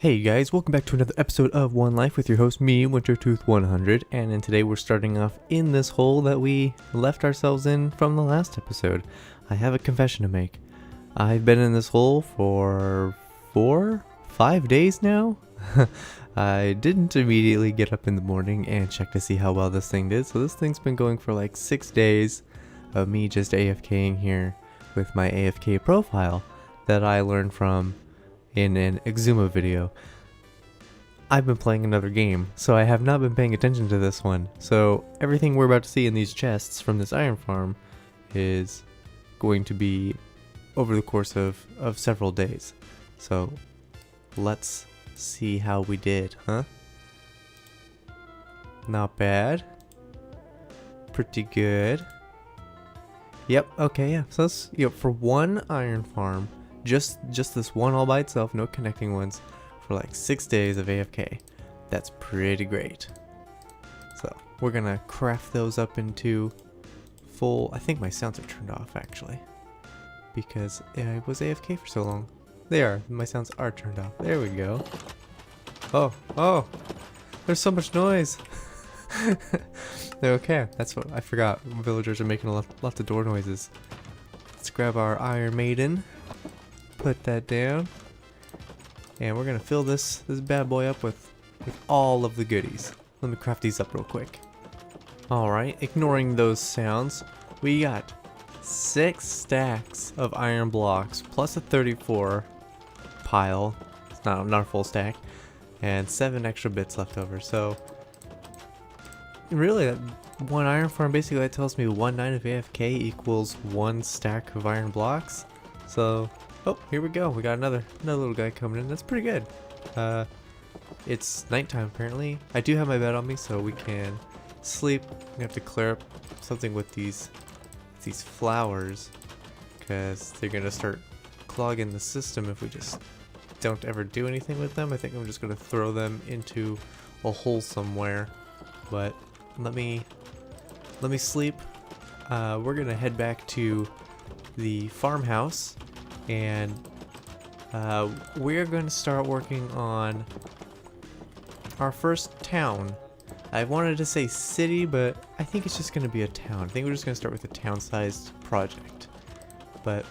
Hey guys, welcome back to another episode of One Life with your host, me, WinterTooth100, and today we're starting off in this hole that we left ourselves in from the last episode. I have a confession to make. I've been in this hole for 5 days now. I didn't immediately get up in the morning and check to see how well this thing did, so this thing's been going for like 6 days of me just AFKing here with my AFK profile that I learned from in an Exuma video. I've been playing another game, so I have not been paying attention to this one. So everything we're about to see in these chests from this iron farm is going to be over the course of several days. So let's see how we did, huh? Not bad. Pretty good. Yep, okay, yeah. So that's, for one iron farm, just this one all by itself, no connecting ones, for like 6 days of AFK. That's pretty great. So we're gonna craft those up into full. I think my sounds are turned off actually, because I was AFK for so long. They are. My sounds are turned off. There we go. Oh, there's so much noise. They're okay. That's what I forgot. Villagers are making lots of door noises. Let's grab our Iron Maiden. Put that down, and we're gonna fill this bad boy up with all of the goodies. Let me craft these up real quick. Alright, ignoring those sounds, we got 6 stacks of iron blocks plus a 34 pile. It's not a full stack, and 7 extra bits left over. So really, that one iron farm basically that tells me 1 night of AFK equals 1 stack of iron blocks. So oh, here we go. We got another little guy coming in. That's pretty good. It's nighttime apparently. I do have my bed on me, so we can sleep. We have to clear up something with these flowers, because they're gonna start clogging the system if we just don't ever do anything with them. I think I'm just gonna throw them into a hole somewhere. But let me sleep. We're gonna head back to the farmhouse. And we're going to start working on our first town. I wanted to say city, but I think it's just going to be a town. I think we're just going to start with a town-sized project. But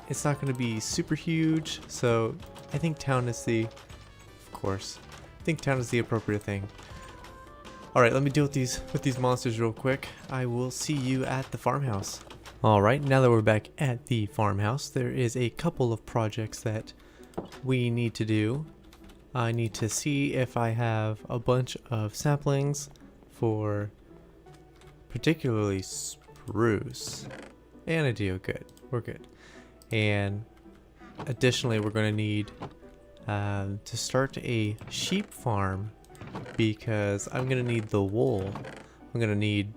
it's not going to be super huge, so I think town is I think town is the appropriate thing. Alright, let me deal with these monsters real quick. I will see you at the farmhouse. Alright, now that we're back at the farmhouse, there is a couple of projects that we need to do. I need to see if I have a bunch of saplings for particularly spruce. And I do. Good. We're good. And additionally, we're going to need to start a sheep farm, because I'm going to need the wool. I'm going to need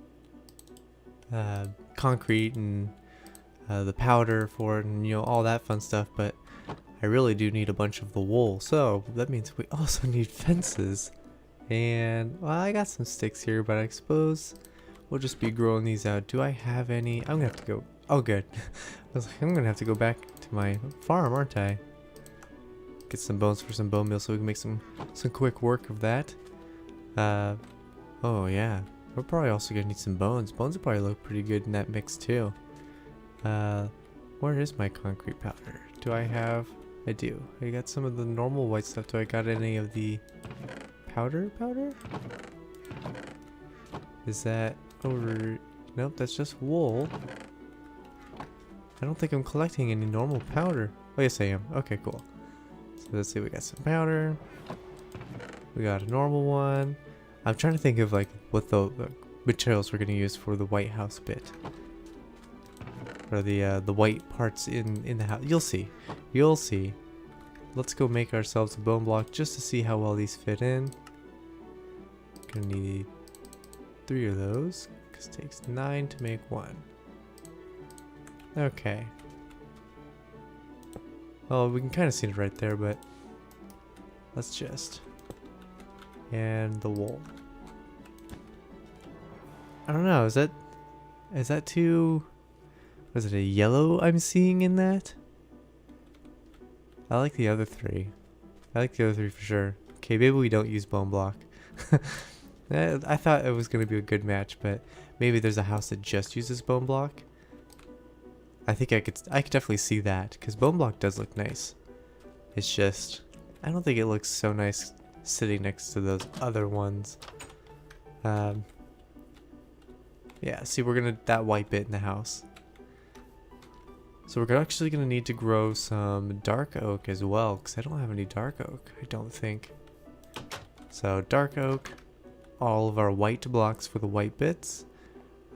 concrete and the powder for it, and all that fun stuff, but I really do need a bunch of the wool, so that means we also need fences. And well, I got some sticks here, but I suppose we'll just be growing these out. Do I have any? I'm gonna have to go. Oh good. I was like, I'm gonna have to go back to my farm, aren't I? Get some bones for some bone meal so we can make some quick work of that. Oh yeah, we're probably also gonna need some bones. Bones will probably look pretty good in that mix too. Where is my concrete powder? Do I have? I do. I got some of the normal white stuff. Do I got any of the powder? Is that over? Nope, that's just wool. I don't think I'm collecting any normal powder. Oh yes I am. Okay, cool. So let's see, we got some powder. We got a normal one. I'm trying to think of like what the materials we're gonna use for the White House bit, or the white parts in the house. You'll see. Let's go make ourselves a bone block just to see how well these fit in. Gonna need 3 of those, because it takes 9 to make 1. Okay. Well, we can kind of see it right there, but let's just. And the wool. I don't know, is that too... Was it a yellow I'm seeing in that? I like the other 3. I like the other 3 for sure. Okay, maybe we don't use bone block. I thought it was going to be a good match, but maybe there's a house that just uses bone block. I think I could definitely see that, because bone block does look nice. It's just, I don't think it looks so nice sitting next to those other ones. Yeah, see, we're gonna, that white bit in the house. So we're actually gonna need to grow some dark oak as well, because I don't have any dark oak, I don't think. So dark oak, all of our white blocks for the white bits.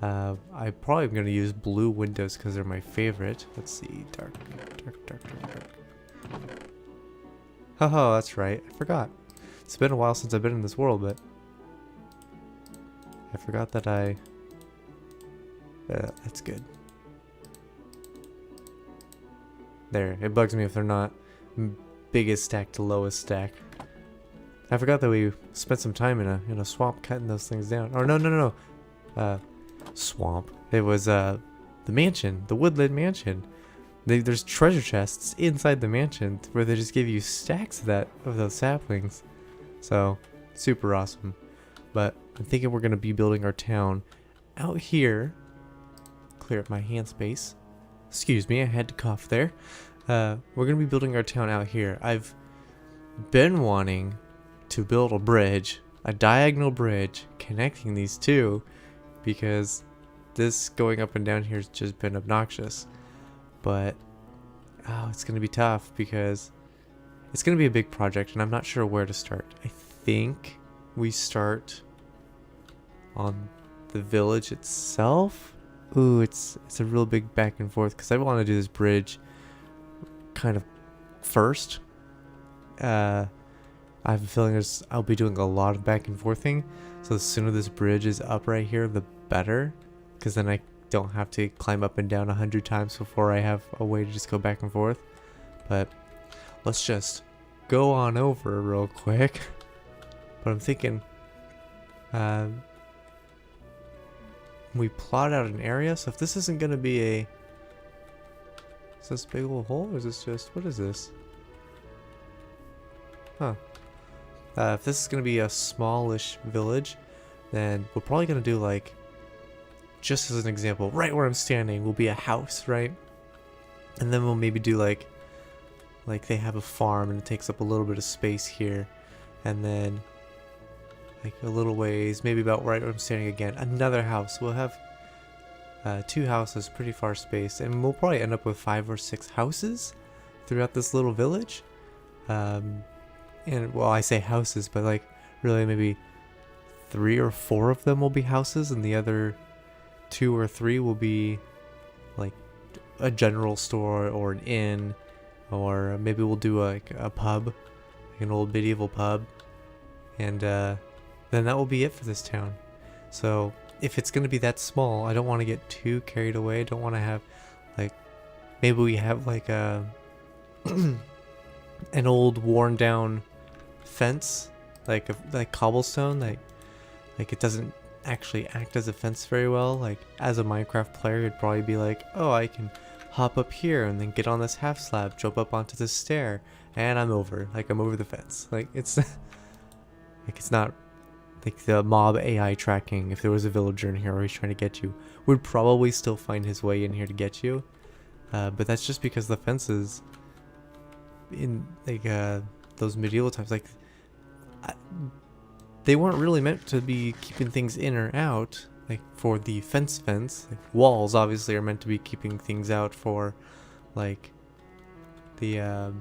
I probably am gonna use blue windows because they're my favorite. Let's see, dark. Oh, that's right, I forgot. It's been a while since I've been in this world, but I forgot that that's good. There, it bugs me if they're not biggest stack to lowest stack. I forgot that we spent some time in a swamp cutting those things down. Or no. Swamp. It was the mansion, the woodland mansion. There's treasure chests inside the mansion where they just give you stacks of those saplings. So super awesome. But I'm thinking we're gonna be building our town out here. Clear up my hand space. Excuse me, I had to cough there. We're gonna be building our town out here. I've been wanting to build a bridge, a diagonal bridge connecting these two, because this going up and down here has just been obnoxious. But it's gonna be tough because it's gonna be a big project and I'm not sure where to start. I think we start on the village itself. Ooh, it's a real big back and forth because I want to do this bridge kind of first. I have a feeling I'll be doing a lot of back and forthing, so the sooner this bridge is up right here, the better, because then I don't have to climb up and down 100 times before I have a way to just go back and forth. But let's just go on over real quick. But I'm thinking, we plot out an area, so if this isn't going to be is this a big old hole, or is this just, what is this? Huh. If this is going to be a smallish village, then we're probably going to do, like, just as an example, right where I'm standing will be a house, right? And then we'll maybe do like they have a farm and it takes up a little bit of space here, and then like a little ways, maybe about right where I'm standing again, another house. We'll have 2 houses, pretty far spaced, and we'll probably end up with 5 or 6 houses throughout this little village. And well, I say houses, but like really maybe 3 or 4 of them will be houses, and the other 2 or 3 will be like a general store or an inn, or maybe we'll do like a pub, like an old medieval pub, and then that will be it for this town. So if it's going to be that small, I don't want to get too carried away. I don't want to have like, maybe we have like a an old worn down fence, like cobblestone, like it doesn't actually act as a fence very well. Like as a Minecraft player, it'd probably be like, oh, I can hop up here and then get on this half slab, jump up onto this stair, and I'm over the fence. Like it's like it's not like the mob AI tracking. If there was a villager in here or he's trying to get you, would probably still find his way in here to get you, but that's just because the fences in like those medieval times, like they weren't really meant to be keeping things in or out. Like for the fence, like walls obviously are meant to be keeping things out for like the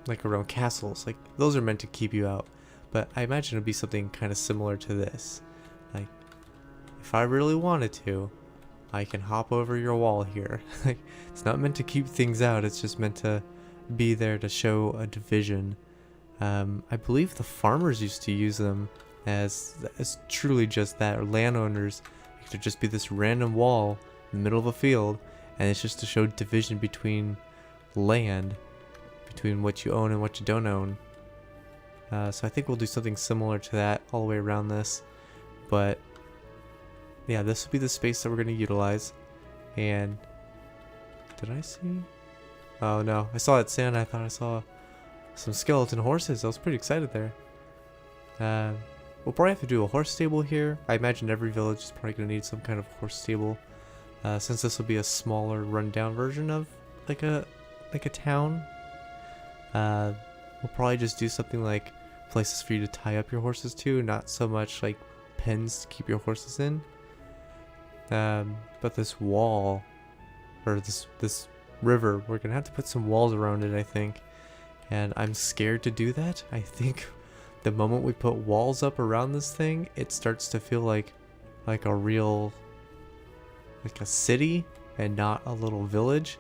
like around castles. Like those are meant to keep you out. But I imagine it'd be something kind of similar to this. Like if I really wanted to, I can hop over your wall here. Like it's not meant to keep things out, it's just meant to be there to show a division. I believe the farmers used to use them as truly just that, or landowners. It could just be this random wall in the middle of a field, and it's just to show division between land, between what you own and what you don't own. So I think we'll do something similar to that all the way around this. But yeah, this will be the space that we're going to utilize. And did I see? Oh no, I saw that sand. I thought I saw some skeleton horses. I was pretty excited there. We'll probably have to do a horse stable here. I imagine every village is probably going to need some kind of horse stable. Since this will be a smaller rundown version of like a town. We'll probably just do something like places for you to tie up your horses to, not so much like pens to keep your horses in. But this wall, or this river, we're gonna have to put some walls around it, I think. And I'm scared to do that. I think the moment we put walls up around this thing, it starts to feel like a real, like a city and not a little village.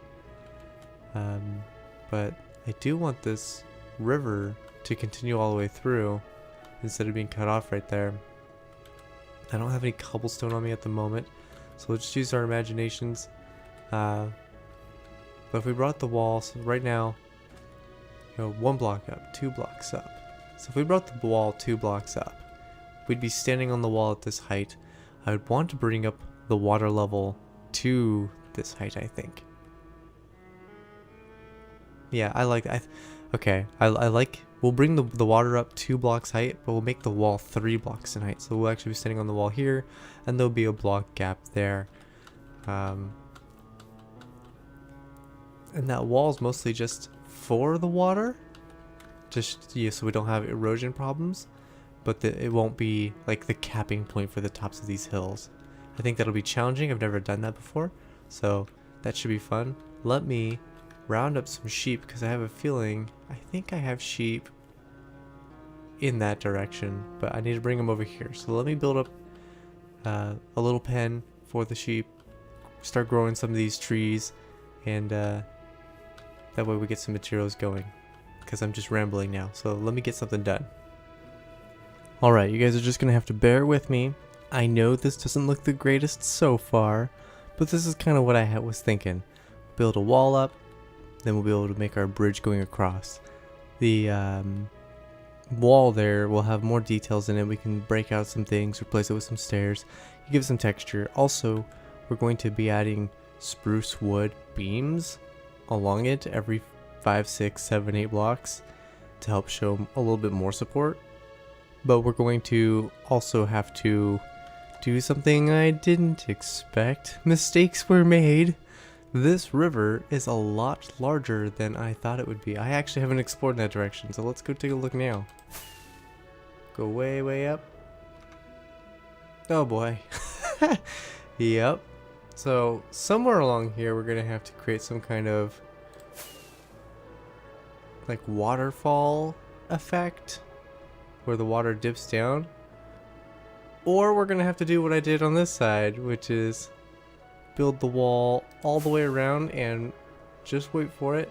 But I do want this river to continue all the way through instead of being cut off right there. I don't have any cobblestone on me at the moment, so we'll just use our imaginations. But if we brought the wall, so right now, you know, 1 block up, 2 blocks up. So if we brought the wall 2 blocks up, we'd be standing on the wall at this height. I would want to bring up the water level to this height, I think. Yeah, I like that. Okay, I like, we'll bring the water up 2 blocks height, but we'll make the wall 3 blocks in height. So we'll actually be standing on the wall here, and there'll be a block gap there. And that wall is mostly just for the water, just so we don't have erosion problems, but it won't be like the capping point for the tops of these hills. I think that'll be challenging. I've never done that before, so that should be fun. Let me round up some sheep, because I have a feeling, I think I have sheep in that direction, but I need to bring them over here. So let me build up a little pen for the sheep, start growing some of these trees, and that way we get some materials going, because I'm just rambling now. So let me get something done. Alright, you guys are just going to have to bear with me. I know this doesn't look the greatest so far, but this is kind of what I was thinking. Build a wall up, then we'll be able to make our bridge going across. The wall there will have more details in it. We can break out some things, replace it with some stairs, give it some texture. Also, we're going to be adding spruce wood beams along it every 5, 6, 7, 8 blocks to help show a little bit more support. But we're going to also have to do something I didn't expect. Mistakes were made. This river is a lot larger than I thought it would be. I actually haven't explored in that direction, so let's go take a look now. Go way, way up. Oh boy. Yep. So somewhere along here we're gonna have to create some kind of like waterfall effect where the water dips down. Or we're gonna have to do what I did on this side, which is build the wall all the way around and just wait for it.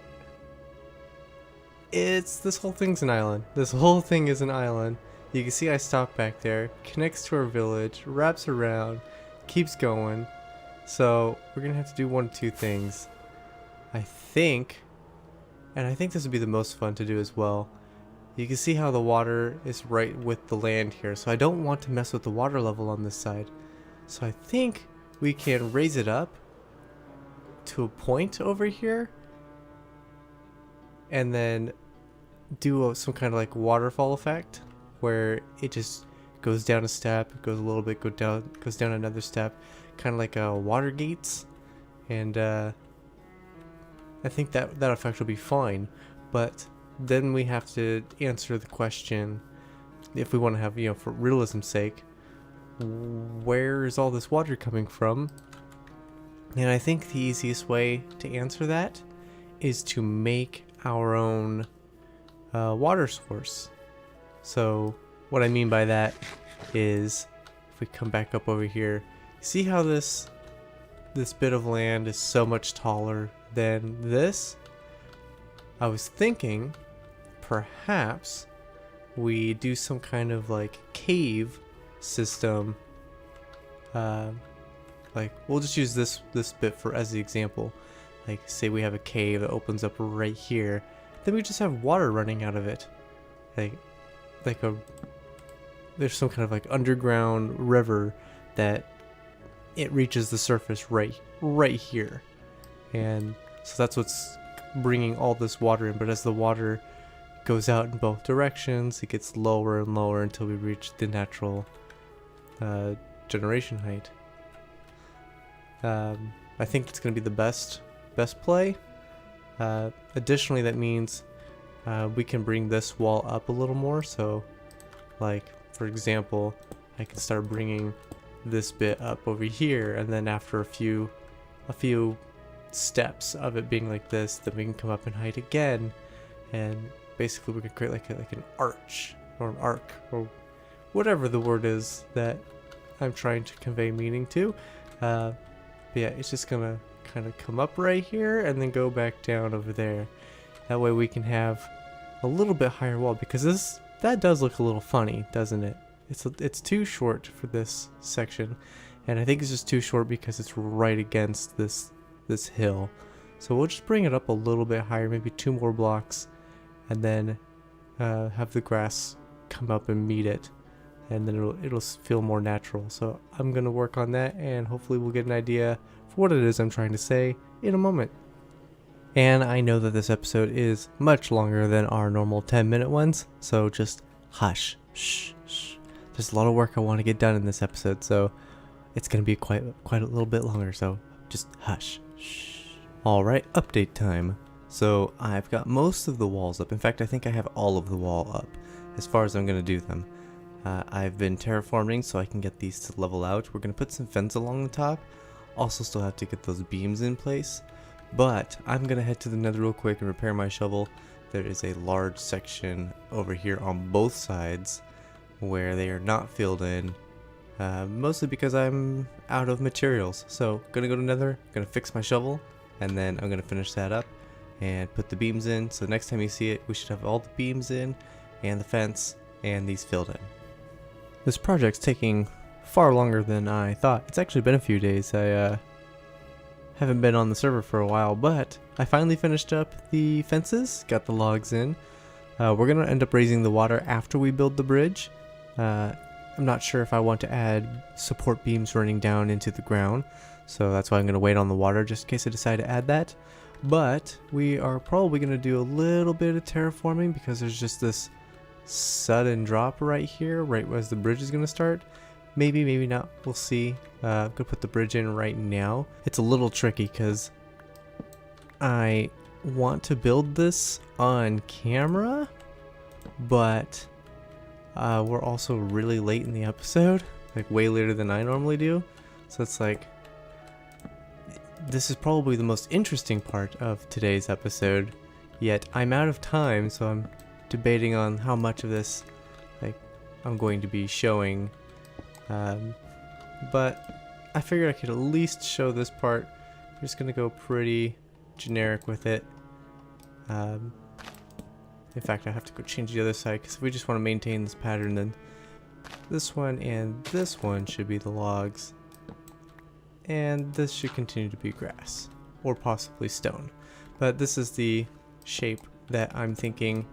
This whole thing's an island. This whole thing is an island. You can see I stopped back there, connects to our village, wraps around, keeps going. So we're gonna have to do 1 of 2 things. I think this would be the most fun to do as well. You can see how the water is right with the land here, so I don't want to mess with the water level on this side. So I think we can raise it up to a point over here and then do some kind of like waterfall effect where it just goes down a step, goes a little bit, goes down another step, kind of like a water gates. And I think that effect will be fine, but then we have to answer the question, if we want to have, you know, for realism's sake, where is all this water coming from? And I think the easiest way to answer that is to make our own water source. So what I mean by that is, if we come back up over here, see how this bit of land is so much taller than this? I was thinking perhaps we do some kind of like cave system. Like we'll just use this bit as the example. Like say we have a cave that opens up right here, then we just have water running out of it. There's some kind of like underground river that it reaches the surface right here, and so that's what's bringing all this water in. But as the water goes out in both directions. It gets lower and lower until we reach the natural generation height. I think it's going to be the best play. Additionally, that means we can bring this wall up a little more. So, like, for example, I can start bringing this bit up over here, and then after a few steps of it being like this, then we can come up in height again, and basically we can create like an arch or an arc or whatever the word is that I'm trying to convey meaning to. But yeah, it's just gonna kind of come up right here and then go back down over there. That way we can have a little bit higher wall, because that does look a little funny, doesn't it? It's too short for this section, and I think it's just too short because it's right against this hill. So we'll just bring it up a little bit higher, maybe 2 more blocks, and then have the grass come up and meet it, and then it'll feel more natural. So I'm gonna work on that, and hopefully we'll get an idea for what it is I'm trying to say in a moment. And I know that this episode is much longer than our normal 10-minute ones, so just hush, shh, shh. There's a lot of work I want to get done in this episode, so it's gonna be quite a little bit longer. So just hush, shh. All right, update time. So I've got most of the walls up. In fact, I think I have all of the wall up as far as I'm gonna do them. I've been terraforming so I can get these to level out. We're gonna put some fence along the top. Also still have to get those beams in place. But I'm gonna head to the nether real quick and repair my shovel. There is a large section over here on both sides where they are not filled in, mostly because I'm out of materials. So gonna go to nether, gonna fix my shovel, and then I'm gonna finish that up and put the beams in. So next time you see it, we should have all the beams in and the fence and these filled in. This project's taking far longer than I thought. It's actually been a few days. I haven't been on the server for a while, but I finally finished up the fences, got the logs in. We're gonna end up raising the water after we build the bridge. I'm not sure if I want to add support beams running down into the ground, so that's why I'm gonna wait on the water just in case I decide to add that. But we are probably gonna do a little bit of terraforming because there's just this sudden drop right here, right as the bridge is gonna start. Maybe, maybe not. We'll see. I'm gonna put the bridge in right now. It's a little tricky because I want to build this on camera, but we're also really late in the episode, like way later than I normally do. So it's like, this is probably the most interesting part of today's episode, yet I'm out of time, so I'm debating on how much of this I'm going to be showing. But I figured I could at least show this part. I'm just gonna go pretty generic with it. In fact, I have to go change the other side because if we just want to maintain this pattern, then this one and this one should be the logs, and this should continue to be grass or possibly stone. But this is the shape that I'm thinking,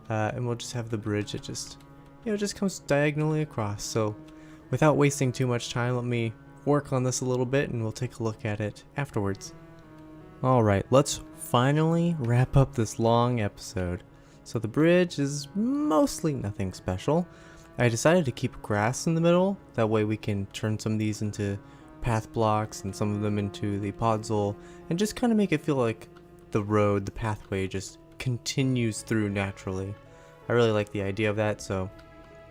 and we'll just have the bridge that just comes diagonally across. So without wasting too much time, let me work on this a little bit and we'll take a look at it afterwards. Alright, let's finally wrap up this long episode. So the bridge is mostly nothing special. I decided to keep grass in the middle, that way we can turn some of these into path blocks and some of them into the podzol, and just kind of make it feel like the road, the pathway just continues through naturally. I really like the idea of that, so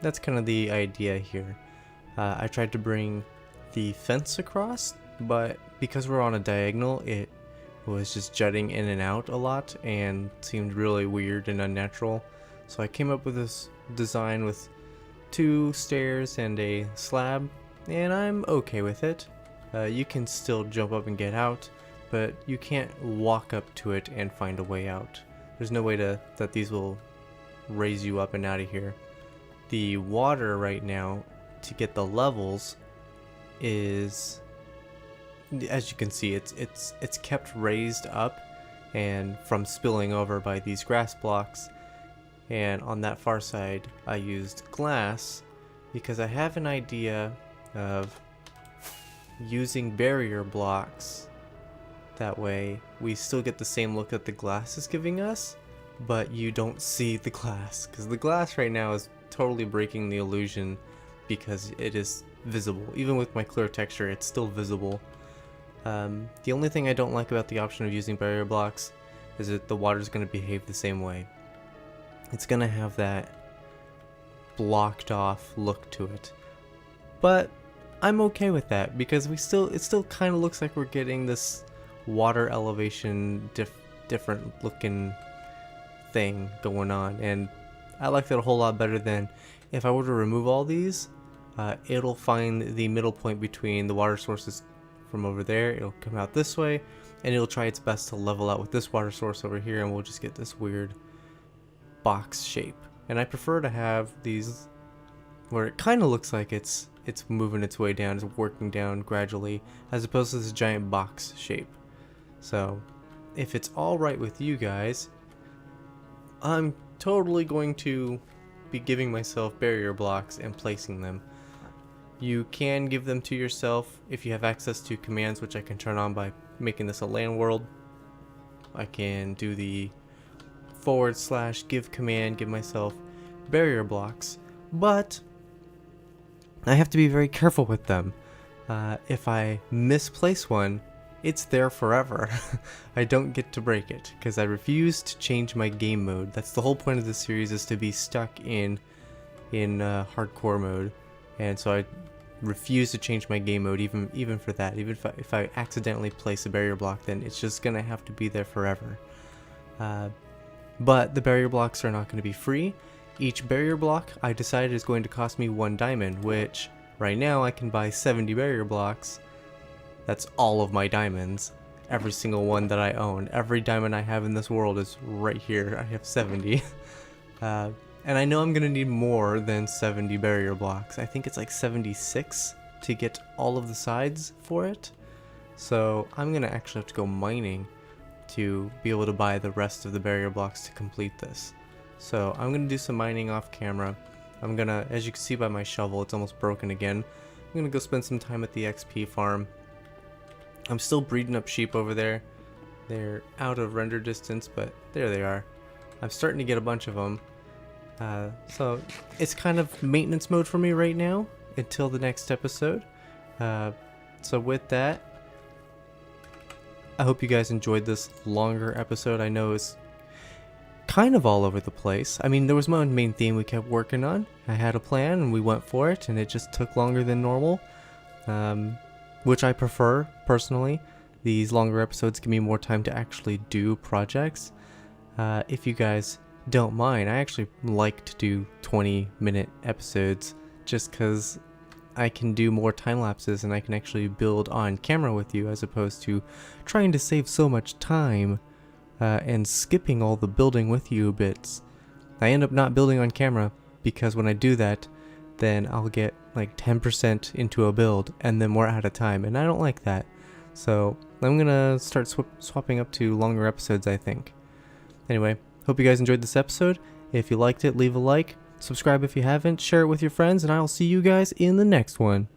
that's kind of the idea here. I tried to bring the fence across, but because we're on a diagonal, it was just jutting in and out a lot and seemed really weird and unnatural. So I came up with this design with 2 stairs and a slab, and I'm okay with it. You can still jump up and get out, but you can't walk up to it and find a way out. There's no way that these will raise you up and out of here. The water right now, to get the levels, is, as you can see, it's kept raised up and from spilling over by these grass blocks. And on that far side I used glass because I have an idea of using barrier blocks. That way we still get the same look that the glass is giving us, but you don't see the glass, because the glass right now is totally breaking the illusion because it is visible. Even with my clear texture, it's still visible. The only thing I don't like about the option of using barrier blocks is that the water is going to behave the same way. It's going to have that blocked off look to it. But I'm okay with that because it still kind of looks like we're getting this water elevation different looking thing going on, and I like that a whole lot better than if I were to remove all these. It'll find the middle point between the water sources from over there, it'll come out this way, and it'll try its best to level out with this water source over here, and we'll just get this weird box shape. And I prefer to have these where it kind of looks like it's moving its way down, it's working down gradually, as opposed to this giant box shape. So if it's alright with you guys, I'm totally going to be giving myself barrier blocks and placing them. You can give them to yourself if you have access to commands, which I can turn on by making this a LAN world. I can do the / give command, give myself barrier blocks, but I have to be very careful with them. If I misplace one, it's there forever. I don't get to break it because I refuse to change my game mode. That's the whole point of this series, is to be stuck in hardcore mode, and so I refuse to change my game mode even for that. Even if I accidentally place a barrier block, then it's just gonna have to be there forever. But the barrier blocks are not going to be free. Each barrier block I decided is going to cost me 1 diamond, which right now I can buy 70 barrier blocks. That's all of my diamonds. Every single one that I own. Every diamond I have in this world is right here. I have 70. And I know I'm going to need more than 70 barrier blocks. I think it's like 76 to get all of the sides for it. So I'm going to actually have to go mining to be able to buy the rest of the barrier blocks to complete this. So I'm going to do some mining off camera. I'm going to, as you can see by my shovel, it's almost broken again. I'm going to go spend some time at the XP farm. I'm still breeding up sheep over there. They're out of render distance, but there they are. I'm starting to get a bunch of them. So it's kind of maintenance mode for me right now until the next episode. So with that, I hope you guys enjoyed this longer episode. I know it's kind of all over the place. I mean, there was one main theme we kept working on. I had a plan and we went for it, and it just took longer than normal, which I prefer personally. These longer episodes give me more time to actually do projects. If you guys don't mind, I actually like to do 20-minute episodes just because I can do more time lapses and I can actually build on camera with you, as opposed to trying to save so much time and skipping all the building with you bits. I end up not building on camera because when I do that, then I'll get like 10% into a build and then we're out of time, and I don't like that. So I'm gonna start swapping up to longer episodes, I think. Anyway, hope you guys enjoyed this episode. If you liked it, leave a like, subscribe if you haven't, share it with your friends, and I'll see you guys in the next one.